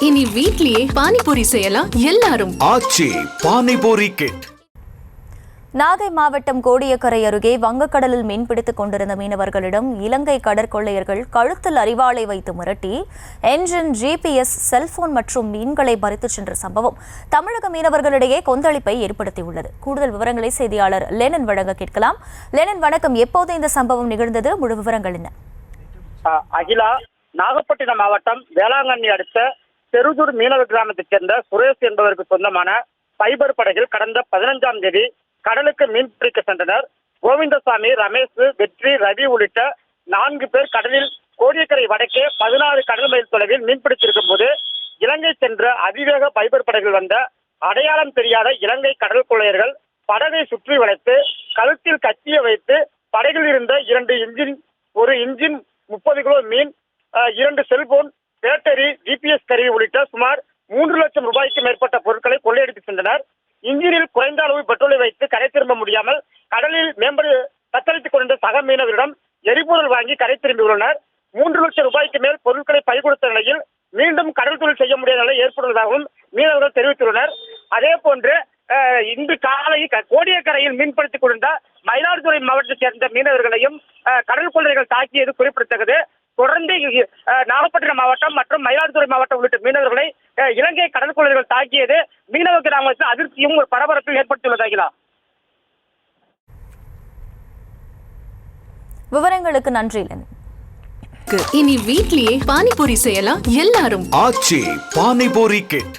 இனி வீட்லயே பானிபூரி செய்யலாம் எல்லாரும். ஆச்சி பானிபூரி கிட். நாகை மாவட்டம் கோடியக்கரை அருகே வங்கக்கடலில் மீன்பிடித்துக் கொண்டிருந்த மீனவர்களிடம் இலங்கை கடற்கொள்ளையர்கள் கழுத்தில் அரிவாளை வைத்து மிரட்டி என்ஜின், GPS, செல்போன் மற்றும் மீன்களை பறித்துச் சென்ற சம்பவம் தமிழக மீனவர்களிடையே கொந்தளிப்பை ஏற்படுத்தியுள்ளது. கூடுதல் விவரங்களை செய்தியாளர் லெனன் வழங்க கேட்கலாம். லெனன், வணக்கம். எப்போது இந்த சம்பவம் நிகழ்ந்தது? முழு விவரங்கள் என்ன? அகிலா, நாகப்பட்டினம் மாவட்டம் வேளாங்கண்ணி அடுத்த செருதூர் மீனவ கிராமத்தைச் சேர்ந்த சுரேஷ் என்பவருக்கு சொந்தமான ஃபைபர் படகில் கடந்த 15ஆம் தேதி கடலுக்கு மீன் பிடிக்க சென்றனர். கோவிந்தசாமி, ரமேஷ், வெற்றி, ரவி உள்ளிட்ட 4 பேர் கடலில் கோடியக்கரை வடக்கே 16 கடல் மைல் தொலைவில் மீன்பிடித்திருக்கும் போது இலங்கை சென்ற அதிவேக ஃபைபர் படகில் வந்த அடையாளம் தெரியாத இலங்கை கடல் கொள்ளையர்கள் படகை சுற்றி வளைத்து கழுத்தில் கத்திய வைத்து படகில் இருந்த 2 இன்ஜின், ஒரு இன்ஜின், 30 கிலோ மீன், 2 செல்போன், பேட்டரி, GPS கருவி உள்ளிட்ட சுமார் 3 லட்சம் ரூபாய்க்கு மேற்பட்ட பொருட்களை கொள்ளையடித்து சென்றனர். இன்ஜினில் குறைந்த அளவு பெட்ரோலை வைத்து கரை திரும்ப முடியாமல் கடலில் மேம்படு தத்தளித்துக் கொண்டிருந்த சக மீனவரிடம் எரிபொருள் வாங்கி கரை திரும்பியுள்ளனர். 3 லட்சம் ரூபாய்க்கு மேல் பொருட்களை பறிகொடுத்த நிலையில் மீண்டும் கடல் தொழில் செய்ய முடியாத நிலை ஏற்படுவதாகவும் மீனவர்கள் தெரிவித்துள்ளனர். அதே போன்று இன்று காலை கோடியக்கரையில் மீன்பிடித்துக் கொண்டிருந்த மயிலாடுதுறை மாவட்டத்தைச் சேர்ந்த மீனவர்களையும் கடல் கொள்ளையர்கள் தாக்கியது குறிப்பிடத்தக்கது. தொடர்ந்து நாகப்பட்டினம் மாவட்டம் மற்றும் மயிலாடுதுறை மாவட்டம் உள்ளிட்ட மீனவர்களை இலங்கை கடல் கொள்ளையர்கள் தாக்கியது மீனவ கிராமத்தில் அதிர்ச்சியும் ஒரு பரபரப்பை ஏற்படுத்தியுள்ளதாகிறா. விவரங்களுக்கு நன்றி. இனி வீட்லயே பானிபூரி செய்யலாம் எல்லாரும். ஆச்சி பானிபூரி கிட்.